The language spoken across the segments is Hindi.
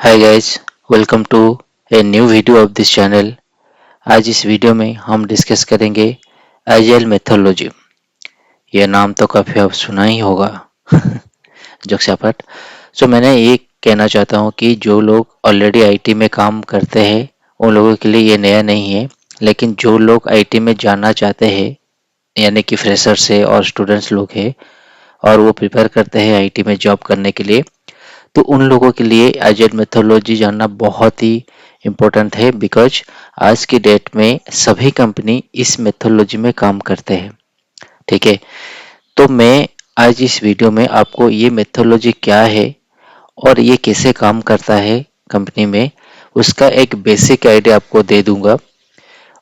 Hi guys, welcome to a new video of this channel. आज इस वीडियो में हम डिस्कस करेंगे एजाइल मेथोडोलॉजी। यह नाम तो काफ़ी आप सुना ही होगा। जोक्सापट। मैंने ये कहना चाहता हूँ कि जो लोग ऑलरेडी आईटी में काम करते हैं उन लोगों के लिए ये नया नहीं है, लेकिन जो लोग आईटी में जाना चाहते हैं यानी कि फ्रेशर्स है और स्टूडेंट्स लोग हैं और वो प्रिपेयर करते हैं आईटी में जॉब करने के लिए, तो उन लोगों के लिए एजाइल मेथोडोलॉजी जानना बहुत ही इम्पोर्टेंट है। बिकॉज आज की डेट में सभी कंपनी इस मेथोडोलॉजी में काम करते हैं। ठीक है, तो मैं आज इस वीडियो में आपको ये मेथोडोलॉजी क्या है और ये कैसे काम करता है कंपनी में, उसका एक बेसिक आइडिया आपको दे दूंगा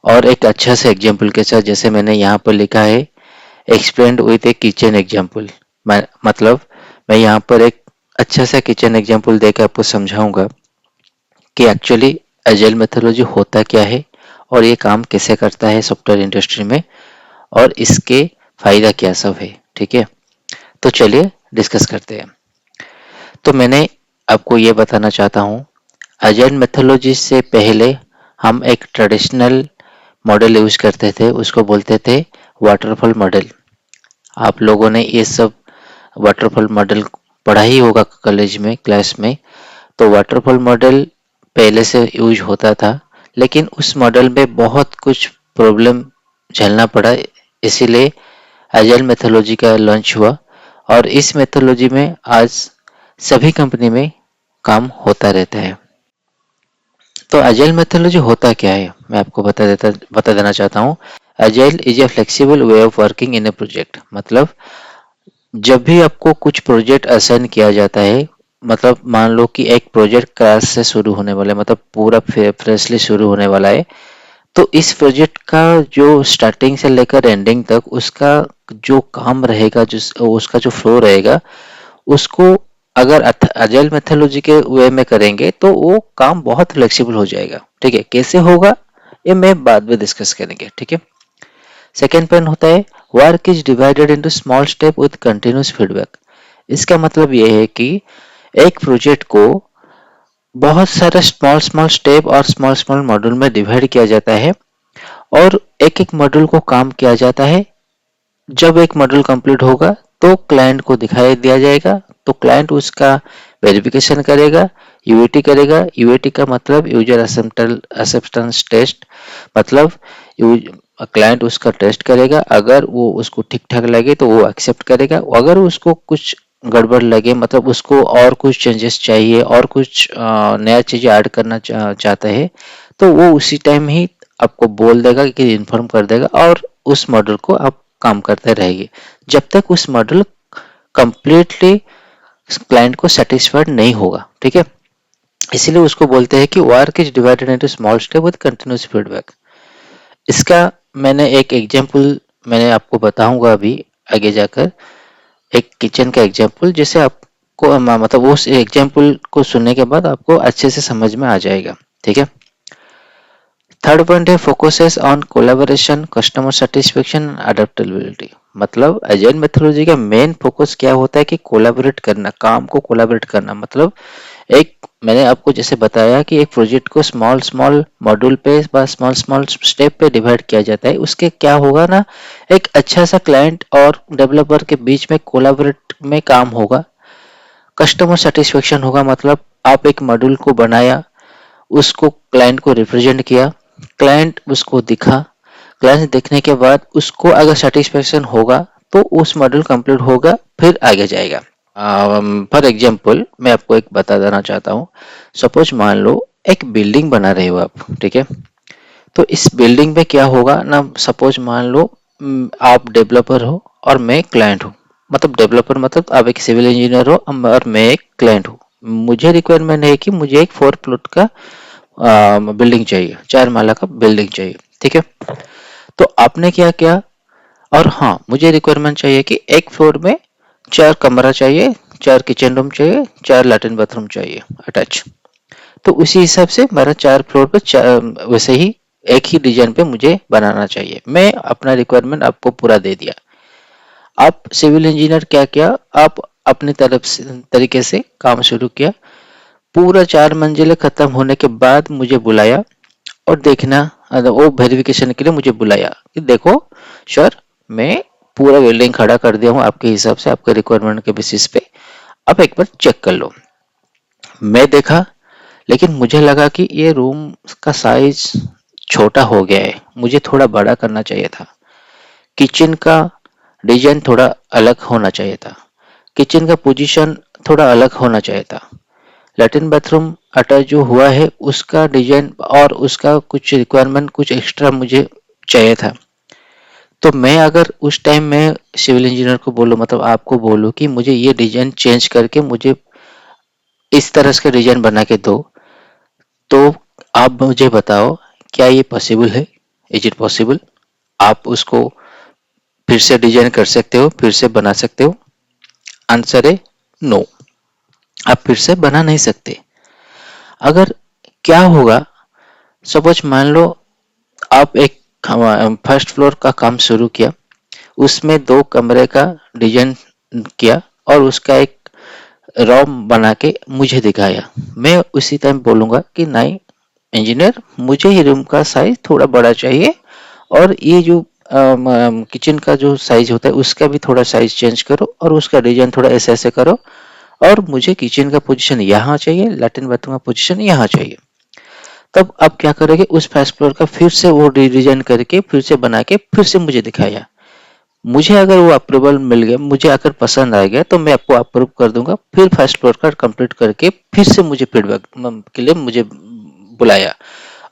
और एक अच्छा सा एग्जाम्पल के साथ। जैसे मैंने यहाँ पर लिखा है, explained with A kitchen example. मतलब मैं यहाँ पर एक अच्छा सा किचन एग्जाम्पल देकर आपको समझाऊंगा कि एक्चुअली एजाइल मेथोडोलॉजी होता क्या है और ये काम कैसे करता है सॉफ्टवेयर इंडस्ट्री में और इसके फायदा क्या सब है। ठीक है, तो चलिए डिस्कस करते हैं। तो मैंने आपको ये बताना चाहता हूँ, एजाइल मेथोडोलॉजी से पहले हम एक ट्रेडिशनल मॉडल यूज करते थे, उसको बोलते थे वाटरफॉल मॉडल। आप लोगों ने ये सब वाटरफॉल मॉडल पढ़ा ही होगा कॉलेज में, क्लास में। तो वाटरफॉल मॉडल पहले से यूज होता था, लेकिन उस मॉडल में बहुत कुछ प्रॉब्लम झेलना पड़ा, इसीलिए एजाइल मेथोडोलॉजी का लॉन्च हुआ। और इस मेथोडोलॉजी में आज सभी कंपनी में काम होता रहता है। तो एजाइल मेथोडोलॉजी होता क्या है, मैं आपको बता देना चाहता हूँ। Agile is a flexible way of working in A project. मतलब जब भी आपको कुछ प्रोजेक्ट असाइन किया जाता है, मतलब मान लो कि एक प्रोजेक्ट क्लास से शुरू होने वाला है, मतलब पूरा फ्रेशली शुरू होने वाला है, तो इस प्रोजेक्ट का जो स्टार्टिंग से लेकर एंडिंग तक उसका जो काम रहेगा, जो उसका जो फ्लो रहेगा, उसको अगर अजाइल मेथोडोलॉजी के वे में करेंगे तो वो काम बहुत फ्लेक्सिबल हो जाएगा। ठीक है, कैसे होगा ये मैं बाद में डिस्कस करेंगे। ठीक है, सेकेंड पॉइंट होता है work is divided into small step with continuous feedback. इसका मतलब ये है कि एक प्रोजेक्ट को बहुत सारे स्मॉल स्मॉल स्टेप और स्मॉल स्मॉल मॉड्यूल में डिवाइड किया जाता है और एक एक मॉड्यूल को काम किया जाता है। जब एक मॉड्यूल कंप्लीट होगा तो क्लाइंट को दिखाई दिया जाएगा, तो क्लाइंट उसका वेरिफिकेशन करेगा, यूएटी करेगा। यूएटी का मतलब यूजर एक्सेप्टेंस टेस्ट। मतलब क्लाइंट उसका टेस्ट करेगा, अगर वो उसको ठीक ठाक लगे तो वो एक्सेप्ट करेगा। अगर उसको कुछ गड़बड़ लगे, मतलब उसको और कुछ चेंजेस चाहिए और कुछ नया चीज़ ऐड करना चाहता है, तो वो उसी टाइम ही आपको बोल देगा कि इन्फॉर्म कर देगा और उस मॉडल को आप काम करते रहेंगे जब तक उस मॉडल कंप्लीटली क्लाइंट को सेटिस्फाइड नहीं होगा। ठीक है, इसीलिए उसको बोलते हैं कि work is divided into small step with continuous feedback. इसका मैंने एक एग्जांपल मैंने आपको बताऊंगा अभी आगे जाकर, एक किचन का एग्जांपल, जैसे आपको मतलब उस एग्जांपल को सुनने के बाद आपको अच्छे से समझ में आ जाएगा। ठीक है, थर्ड पॉइंट है focuses on collaboration, customer satisfaction, adaptability. मतलब एजाइल मेथोडोलॉजी का मेन फोकस क्या होता है कि कोलैबोरेट करना, काम को कोलैबोरेट करना। मतलब एक मैंने आपको जैसे बताया कि एक प्रोजेक्ट को स्मॉल स्मॉल मॉड्यूल पे स्मॉल स्मॉल स्टेप पे डिवाइड किया जाता है, उसके क्या होगा ना, एक अच्छा सा क्लाइंट और डेवलपर के बीच में कोलैबोरेट में काम होगा। कस्टमर सेटिस्फेक्शन होगा, मतलब आप एक मॉड्यूल को बनाया, उसको क्लाइंट को रिप्रेजेंट किया, क्लाइंट उसको दिखा, क्लाइंट देखने के बाद उसको अगर सेटिस्फेक्शन होगा तो उस मॉड्यूल कंप्लीट होगा, फिर आगे जाएगा। फॉर एग्जाम्पल मैं आपको एक बता देना चाहता हूँ। सपोज मान लो एक बिल्डिंग बना रहे हो आप। ठीक है, तो इस बिल्डिंग में क्या होगा ना, सपोज मान लो आप डेवलपर हो और मैं क्लाइंट हूँ। मतलब डेवलपर मतलब आप एक सिविल इंजीनियर हो और मैं एक क्लाइंट हूँ। मुझे रिक्वायरमेंट है कि मुझे एक 4 फ्लोर का बिल्डिंग चाहिए, 4 माला का बिल्डिंग चाहिए। ठीक है, तो आपने क्या किया, और हाँ मुझे रिक्वायरमेंट चाहिए कि एक फ्लोर में 4 कमरा चाहिए, 4 किचन रूम चाहिए, 4 लैट्रिन बाथरूम चाहिए अटैच। तो उसी हिसाब से मेरा 4 फ्लोर पे वैसे ही एक ही डिजाइन पे मुझे बनाना चाहिए। मैं अपना रिक्वायरमेंट आपको पूरा दे दिया। आप सिविल इंजीनियर क्या किया, आप अपनी तरफ से तरीके से काम शुरू किया। पूरा 4 मंजिलें खत्म होने के बाद मुझे बुलाया और देखना, वो वेरिफिकेशन के लिए मुझे बुलाया कि देखो सर, मैं पूरा बिल्डिंग खड़ा कर दिया हूँ आपके हिसाब से, आपके रिक्वायरमेंट के बेसिस पे, अब एक बार चेक कर लो। मैं देखा, लेकिन मुझे लगा कि ये रूम का साइज छोटा हो गया है, मुझे थोड़ा बड़ा करना चाहिए था। किचन का डिजाइन थोड़ा अलग होना चाहिए था, किचन का पोजीशन थोड़ा अलग होना चाहिए था। लैट्रिन बाथरूम अटैच जो हुआ है उसका डिजाइन और उसका कुछ रिक्वायरमेंट कुछ एक्स्ट्रा मुझे चाहिए था। तो मैं अगर उस टाइम में सिविल इंजीनियर को बोलूँ, मतलब आपको बोलूँ कि मुझे ये डिजाइन चेंज करके मुझे इस तरह का डिजाइन बना के दो, तो आप मुझे बताओ क्या ये पॉसिबल है? Is it possible? आप उसको फिर से डिजाइन कर सकते हो, फिर से बना सकते हो? आंसर है नो, आप फिर से बना नहीं सकते। अगर क्या होगा, सपोज मान लो आप एक फर्स्ट फ्लोर का काम शुरू किया, उसमें 2 कमरे का डिजाइन किया और उसका एक रॉम बना के मुझे दिखाया। मैं उसी टाइम बोलूँगा कि नहीं इंजीनियर, मुझे ये रूम का साइज़ थोड़ा बड़ा चाहिए और ये जो किचन का जो साइज़ होता है उसका भी थोड़ा साइज़ चेंज करो और उसका डिज़ाइन थोड़ा ऐसे-ऐसे करो और मुझे किचन का पोजीशन यहाँ चाहिए, लैट्रिन बाथरूम का पोजीशन यहाँ चाहिए। तब आप क्या करोगे, उस फर्स्ट फ्लोर का फिर से वो डिजाइन करके फिर से बना के फिर से मुझे दिखाया। मुझे अगर वो अप्रूवल मिल गया, मुझे अगर पसंद आ गया, तो मैं आपको अप्रूव कर दूंगा। फिर फर्स्ट फ्लोर का कंप्लीट करके फिर से मुझे फीडबैक के लिए मुझे बुलाया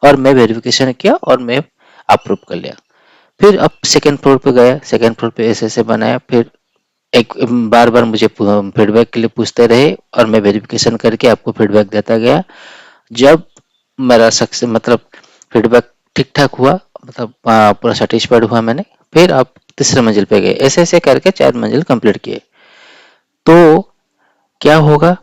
और मैं वेरिफिकेशन किया और मैं अप्रूव कर लिया। फिर अब सेकंड फ्लोर पे गया, सेकंड फ्लोर पे ऐसे ऐसे बनाया, फिर एक बार बार मुझे फीडबैक के लिए पूछते रहे और मैं वेरिफिकेशन करके आपको फीडबैक देता गया। जब मेरा सक्सेस मतलब फीडबैक ठीक ठाक हुआ, मतलब पूरा सेटिस्फाइड हुआ मैंने, फिर आप तीसरे मंजिल पे गए, ऐसे ऐसे करके 4 मंजिल कंप्लीट किए। तो क्या होगा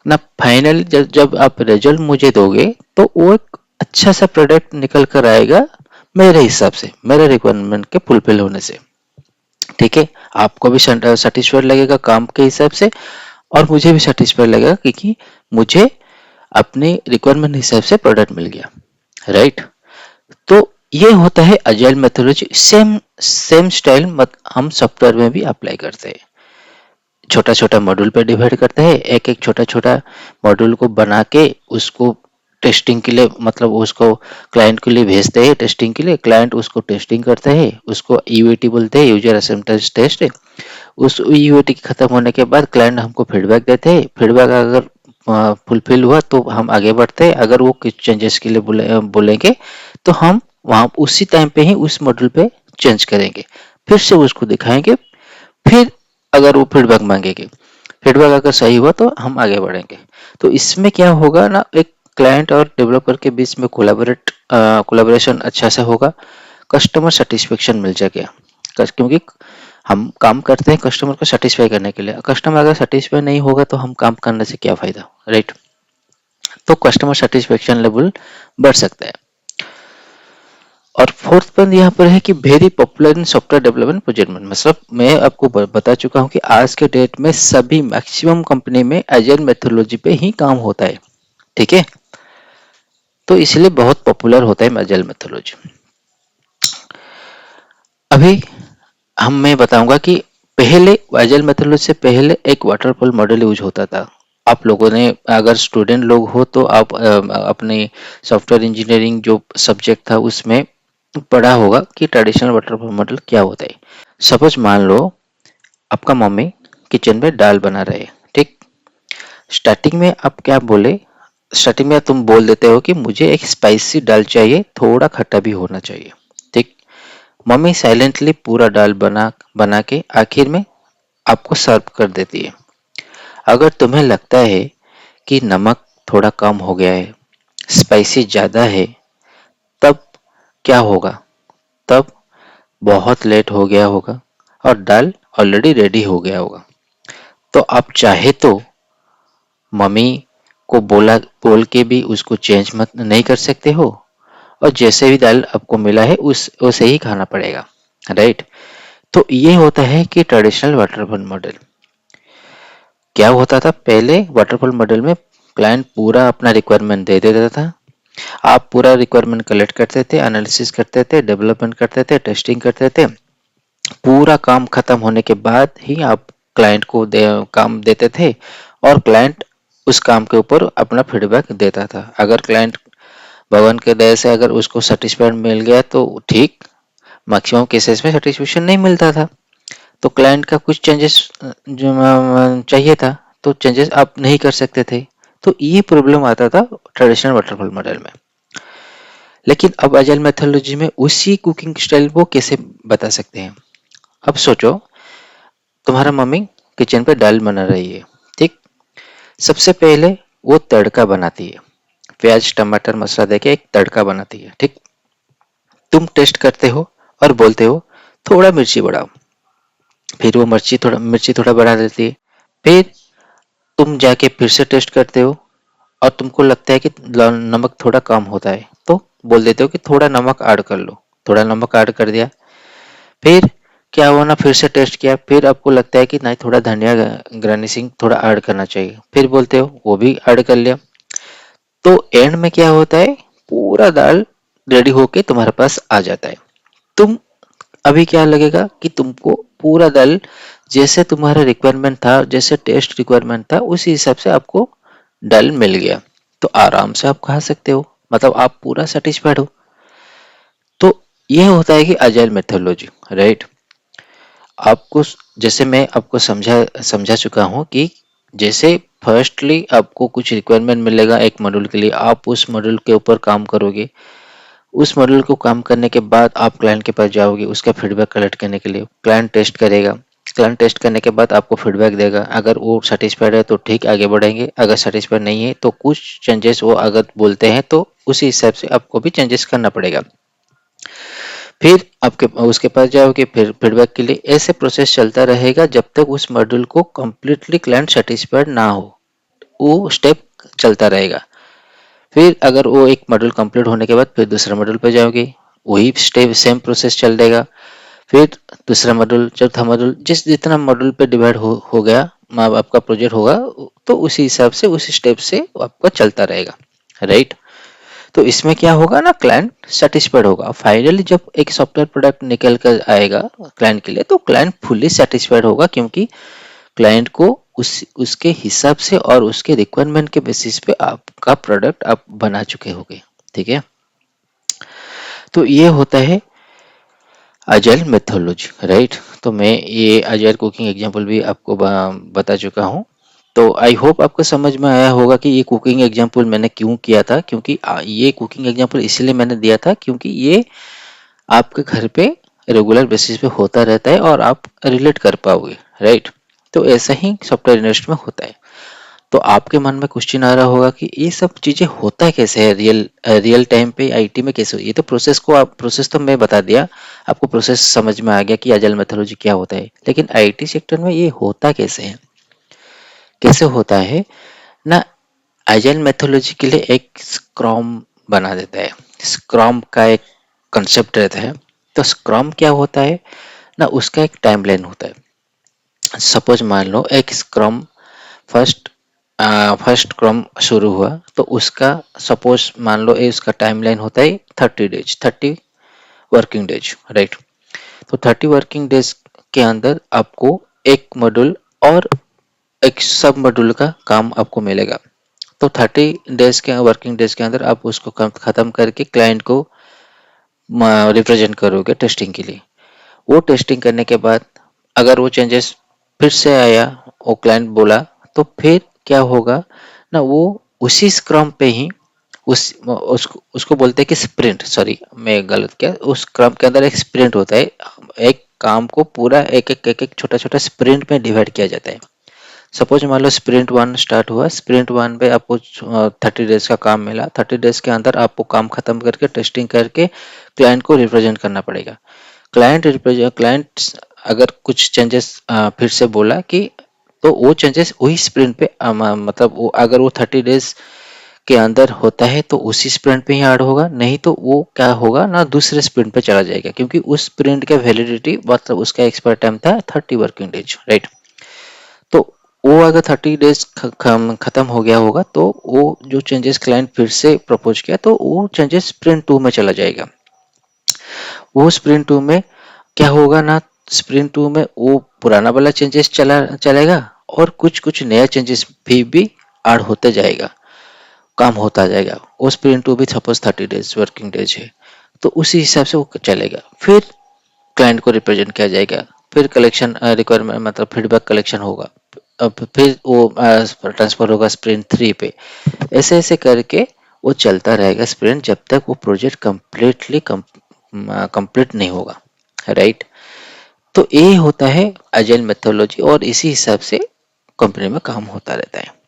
ना, फाइनल जब जब आप रिजल्ट मुझे दोगे तो वो एक अच्छा सा प्रोडक्ट निकल कर आएगा, मेरे हिसाब से, मेरे रिक्वायरमेंट के फुलफिल होने से। ठीक है, आपको भी सेटिस्फाइड लगेगा काम के हिसाब से और मुझे भी सेटिस्फाइड लगेगा क्योंकि मुझे अपने रिक्वायरमेंट हिसाब से प्रोडक्ट मिल गया, राइट। तो ये होता है agile methodology. Same same style मत हम सॉफ्टवेयर में भी अप्लाई करते हैं। छोटा छोटा मॉड्यूल पे डिवाइड करते हैं, एक एक छोटा छोटा मॉड्यूल को बना के उसको टेस्टिंग के लिए, मतलब उसको क्लाइंट के लिए भेजते हैं टेस्टिंग के लिए, क्लाइंट उसको टेस्टिंग करते हैं, उसको यूएटी बोलते हैं, यूजर एक्सेप्टेंस टेस्ट। उस यूएटी खत्म होने के बाद क्लाइंट हमको फीडबैक देते हैं, फीडबैक अगर फुलफिल हुआ तो हम आगे बढ़ते हैं, अगर वो कुछ चेंजेस के लिए बोलेंगे तो हम वहाँ उसी टाइम पे ही उस मॉड्यूल पे चेंज करेंगे, फिर से उसको दिखाएंगे, फिर अगर वो फीडबैक मांगेंगे, फीडबैक अगर सही हुआ तो हम आगे बढ़ेंगे। तो इसमें क्या होगा ना, एक क्लाइंट और डेवलपर के बीच में कोलैबोरेशन अच्छा से होगा, कस्टमर सेटिस्फेक्शन मिल जाएगा, क्योंकि हम काम करते हैं कस्टमर को सेटिस्फाई करने के लिए। कस्टमर अगर सेटिस्फाई नहीं होगा तो हम काम करने से क्या फायदा, राइट। तो कस्टमर सेटिस्फेक्शन लेवल बढ़ सकता है। और फोर्थ पॉइंट यहाँ पर है कि very popular in software development project में, मतलब मैं आपको बता चुका हूँ कि आज के डेट में सभी मैक्सिमम कंपनी में एजाइल मेथोडोलॉजी पे ही काम होता है। ठीक है, तो इसलिए बहुत पॉपुलर होता है एजाइल मेथोडोलॉजी। अभी मैं बताऊंगा कि पहले एजाइल मेथोडोलॉजी से पहले एक वाटरफॉल मॉडल यूज होता था। आप लोगों ने, अगर स्टूडेंट लोग हो तो आप अपने सॉफ्टवेयर इंजीनियरिंग जो सब्जेक्ट था उसमें पढ़ा होगा कि ट्रेडिशनल वाटरफॉल मॉडल क्या होता है। सपोज मान लो आपका मम्मी किचन में दाल बना रहे, ठीक। स्टार्टिंग में आप क्या बोले, स्टार्टिंग में तुम बोल देते हो कि मुझे एक स्पाइसी दाल चाहिए, थोड़ा खट्टा भी होना चाहिए, ठीक। मम्मी साइलेंटली पूरा दाल बना बना के आखिर में आपको सर्व कर देती है। अगर तुम्हें लगता है कि नमक थोड़ा कम हो गया है, स्पाइसी ज़्यादा है, तब क्या होगा, तब बहुत लेट हो गया होगा और दाल ऑलरेडी रेडी हो गया होगा। तो आप चाहे तो मम्मी को बोल के भी उसको चेंज मत नहीं कर सकते हो और जैसे भी दाल आपको मिला है उस वैसे ही खाना पड़ेगा, राइट। तो ये होता है कि ट्रेडिशनल वाटरफॉल मॉडल क्या होता था। पहले वाटरफॉल मॉडल में क्लाइंट पूरा अपना रिक्वायरमेंट दे देता था, आप पूरा रिक्वायरमेंट कलेक्ट करते थे, एनालिसिस करते थे, डेवलपमेंट करते थे, टेस्टिंग करते थे। पूरा काम खत्म होने के बाद ही आप क्लाइंट को काम देते थे और क्लाइंट उस काम के ऊपर अपना फीडबैक देता था। अगर क्लाइंट भगवान के दया से अगर उसको सेटिस्फाइड मिल गया तो ठीक, मैक्सिमम केसेस में सेटिस्फेक्शन नहीं मिलता था, तो क्लाइंट का कुछ चेंजेस जो चाहिए था तो चेंजेस आप नहीं कर सकते थे। तो ये प्रॉब्लम आता था ट्रेडिशनल वाटरफॉल मॉडल में। लेकिन अब अजाइल मेथोडोलॉजी में उसी कुकिंग स्टाइल को कैसे बता सकते हैं। अब सोचो, तुम्हारा मम्मी किचन पे दाल बना रही है, ठीक। सबसे पहले वो तड़का बनाती है, प्याज टमाटर मसाला देके एक तड़का बनाती है, ठीक। तुम टेस्ट करते हो और बोलते हो थोड़ा मिर्ची बढ़ाओ, फिर वो मिर्ची थोड़ा बढ़ा देती है। फिर तुम जाके फिर से टेस्ट करते हो और तुमको लगता है कि नमक थोड़ा कम होता है, तो बोल देते हो कि थोड़ा नमक ऐड कर लो। थोड़ा नमक ऐड कर दिया, फिर क्या हुआ ना, फिर से टेस्ट किया, फिर आपको लगता है कि नहीं थोड़ा धनिया गार्निशिंग थोड़ा ऐड करना चाहिए, फिर बोलते हो वो भी ऐड कर लिया। तो एंड में क्या होता है, पूरा दाल रेडी होके तुम्हारे पास आ जाता है। तुम अभी क्या लगेगा कि तुमको पूरा दाल जैसे तुम्हारा रिक्वायरमेंट था, जैसे टेस्ट रिक्वायरमेंट था, उसी हिसाब से आपको दाल मिल गया, तो आराम से आप खा सकते हो, मतलब आप पूरा सेटिस्फाइड हो। तो ये होता है कि अजाइल मेथोडोलॉजी, राइट। आपको जैसे मैं आपको समझा समझा चुका हूँ कि जैसे फर्स्टली आपको कुछ रिक्वायरमेंट मिलेगा एक मॉड्यूल के लिए, आप उस मॉड्यूल के ऊपर काम करोगे। उस मॉड्यूल को काम करने के बाद आप क्लाइंट के पास जाओगे उसका फीडबैक कलेक्ट करने के लिए। क्लाइंट टेस्ट करेगा, क्लाइंट टेस्ट करने के बाद आपको फीडबैक देगा। अगर वो सेटिस्फाइड है तो ठीक आगे बढ़ेंगे, अगर सेटिस्फाइड नहीं है तो कुछ चेंजेस वो अगर बोलते हैं तो उसी हिसाब से आपको भी चेंजेस करना पड़ेगा। फिर आपके उसके पास जाओगे फिर फीडबैक के लिए। ऐसे प्रोसेस चलता रहेगा जब तक उस मॉड्यूल को कंप्लीटली क्लाइंट सेटिस्फाइड ना हो, वो स्टेप चलता रहेगा। फिर अगर वो एक मॉड्यूल कंप्लीट होने के बाद फिर दूसरा मॉड्यूल पे जाओगे, वही स्टेप सेम प्रोसेस चल देगा। फिर दूसरा मॉड्यूल, चौथा मॉड्यूल, जितना मॉड्यूल पे डिवाइड हो गया आपका प्रोजेक्ट होगा, तो उसी हिसाब से उसी स्टेप से आपका चलता रहेगा, राइट। तो इसमें क्या होगा ना, क्लाइंट सेटिस्फाइड होगा। फाइनली जब एक सॉफ्टवेयर प्रोडक्ट निकल कर आएगा क्लाइंट के लिए, तो क्लाइंट फुल्ली सेटिस्फाइड होगा, क्योंकि क्लाइंट को उसके हिसाब से और उसके रिक्वायरमेंट के बेसिस पे आपका प्रोडक्ट आप बना चुके होगे, ठीक है। तो ये होता है अजाइल मेथोडोलॉजी, राइट। तो मैं ये अजाइल कुकिंग एग्जांपल भी आपको बता चुका हूँ। तो आई होप आपको समझ में आया होगा कि ये कुकिंग एग्जांपल मैंने क्यों किया था, क्योंकि ये कुकिंग एग्जांपल इसलिए मैंने दिया था क्योंकि ये आपके घर पे रेगुलर बेसिस पे होता रहता है और आप रिलेट कर पाओगे, राइट। तो ऐसा ही सॉफ्टवेयर इंडस्ट्री में होता है। तो आपके मन में क्वेश्चन आ रहा होगा कि ये सब चीजें होता कैसे है रियल टाइम पे आईटी में कैसे। ये तो प्रोसेस तो मैं बता दिया, आपको प्रोसेस समझ में आ गया कि अजाइल मेथोडोलॉजी क्या होता है। लेकिन आईटी सेक्टर में ये होता कैसे है, कैसे होता है ना। अजाइल मेथोडोलॉजी के लिए एक स्क्रम बना देता है। स्क्रम का एक कंसेप्ट रहता है। तो स्क्रम क्या होता है ना, उसका एक टाइमलाइन होता है। सपोज मान लो एक स्क्रम फर्स्ट फर्स्ट क्रम शुरू हुआ, तो उसका सपोज मान लो उसका टाइमलाइन होता है 30 डेज, 30 वर्किंग डेज, राइट। तो 30 वर्किंग डेज के अंदर आपको एक मॉड्यूल और एक सब मॉड्यूल का काम आपको मिलेगा। तो 30 डेज के वर्किंग डेज के अंदर आप उसको खत्म करके क्लाइंट को रिप्रेजेंट करोगे टेस्टिंग के लिए। वो टेस्टिंग करने के बाद अगर वो चेंजेस फिर से आया, वो क्लाइंट बोला, तो फिर क्या होगा ना, वो उसी स्क्रम पे ही उसको बोलते हैं कि स्प्रिंट, सॉरी मैं गलत किया, उस स्क्रम के अंदर एक स्प्रिंट होता है। एक काम को पूरा एक छोटा छोटा स्प्रिंट में डिवाइड किया जाता है। सपोज मान लो स्प्रिंट 1 स्टार्ट हुआ, स्प्रिंट 1 पे आपको 30 डेज का काम मिला। 30 डेज के अंदर आपको काम खत्म करके टेस्टिंग करके क्लाइंट को रिप्रेजेंट करना पड़ेगा। क्लाइंट अगर कुछ चेंजेस फिर से बोला कि, तो वो चेंजेस वही स्प्रिंट पे मतलब वो अगर वो 30 डेज के अंदर होता है तो उसी स्प्रिंट पे ही ऐड होगा, नहीं तो वो क्या होगा ना दूसरे स्प्रिंट पे चला जाएगा, क्योंकि उस स्प्रिंट का वैलिडिटी मतलब उसका एक्सपायर टाइम था 30 वर्किंग डेज, राइट। तो वो अगर 30 डेज खत्म हो गया होगा तो वो जो चेंजेस क्लाइंट फिर से प्रपोज किया तो वो चेंजेस स्प्रिंट 2 में चला जाएगा। वो स्प्रिंट 2 में क्या होगा ना, स्प्रिंट 2 में वो पुराना वाला चेंजेस चलेगा और कुछ कुछ नया चेंजेस भी ऐड होते जाएगा, काम होता जाएगा। वो स्प्रिंट 2 भी सपोज 30 डेज वर्किंग डेज है तो उसी हिसाब से वो चलेगा। फिर क्लाइंट को रिप्रेजेंट किया जाएगा, फिर कलेक्शन रिक्वायरमेंट मतलब फीडबैक कलेक्शन होगा, अब फिर वो ट्रांसफर होगा स्प्रिंट 3 पे। ऐसे ऐसे करके वो चलता रहेगा स्प्रिंट जब तक वो प्रोजेक्ट कंप्लीटली कंप्लीट नहीं होगा, राइट। तो ये होता है एजाइल मेथोडोलॉजी और इसी हिसाब से कंपनी में काम होता रहता है।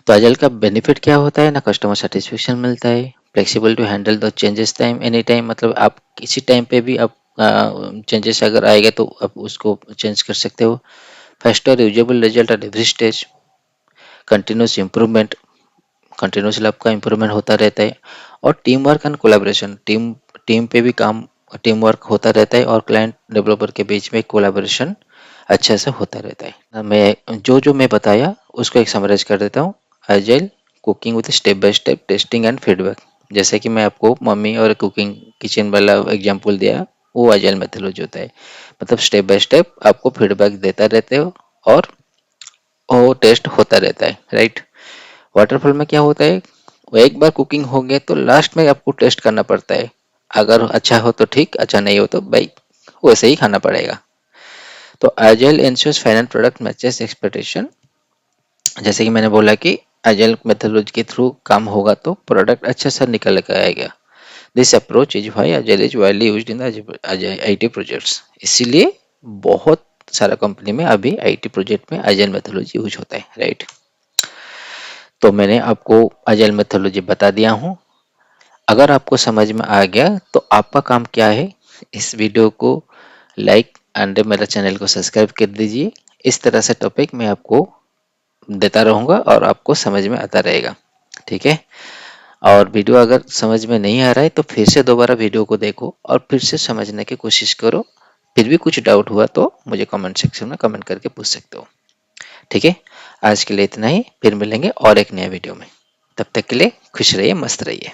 तो एजाइल का बेनिफिट क्या होता है ना, कस्टमर सेटिस्फेक्शन मिलता है, flexible to handle the changes time any time, मतलब आप किसी टाइम पे भी आप चेंजेस अगर आएगा तो आप उसको चेंज कर सकते हो। Faster usable result at every stage, continuous improvement, continuously आपका इम्प्रूवमेंट होता रहता है। और team work and collaboration, team team पे भी काम, टीम वर्क होता रहता है और क्लाइंट डेवलपर के बीच में कोलैबोरेशन अच्छे से होता रहता है। मैं जो मैं बताया उसको एक समराइज कर देता हूँ। Agile cooking with step by step testing and feedback, जैसे कि मैं आपको मम्मी और कुकिंग किचन वाला एग्जांपल दिया, वो एजाइल मेथोडोलॉजी होता है। मतलब स्टेप बाय स्टेप आपको फीडबैक देता रहते हो और वो टेस्ट होता रहता है, राइट। वाटरफॉल में क्या होता है, वो एक बार कुकिंग हो गया तो लास्ट में आपको टेस्ट करना पड़ता है। अगर अच्छा हो तो ठीक, अच्छा नहीं हो तो भाई वैसे ही खाना पड़ेगा। तो agile ensures final product matches expectation, जैसे कि मैंने बोला कि एजाइल मेथोडोलॉजी के थ्रू काम होगा तो प्रोडक्ट अच्छा सा निकल कर आएगा। This approach is why agile is widely used in IT projects. इसीलिए बहुत सारा कंपनी में अभी आईटी प्रोजेक्ट में एजाइल मेथोडोलॉजी यूज होता है, राइट। तो मैंने आपको एजाइल मेथोडोलॉजी बता दिया हूँ। अगर आपको समझ में आ गया तो आपका काम क्या है, इस वीडियो को लाइक एंड मेरा चैनल को सब्सक्राइब कर दीजिए। इस तरह से टॉपिक मैं आपको देता रहूँगा और आपको समझ में आता रहेगा, ठीक है। और वीडियो अगर समझ में नहीं आ रहा है तो फिर से दोबारा वीडियो को देखो और फिर से समझने की कोशिश करो। फिर भी कुछ डाउट हुआ तो मुझे कमेंट सेक्शन में कमेंट करके पूछ सकते हो, ठीक है। आज के लिए इतना ही, फिर मिलेंगे और एक नया वीडियो में। तब तक के लिए खुश रहिए, मस्त रहिए।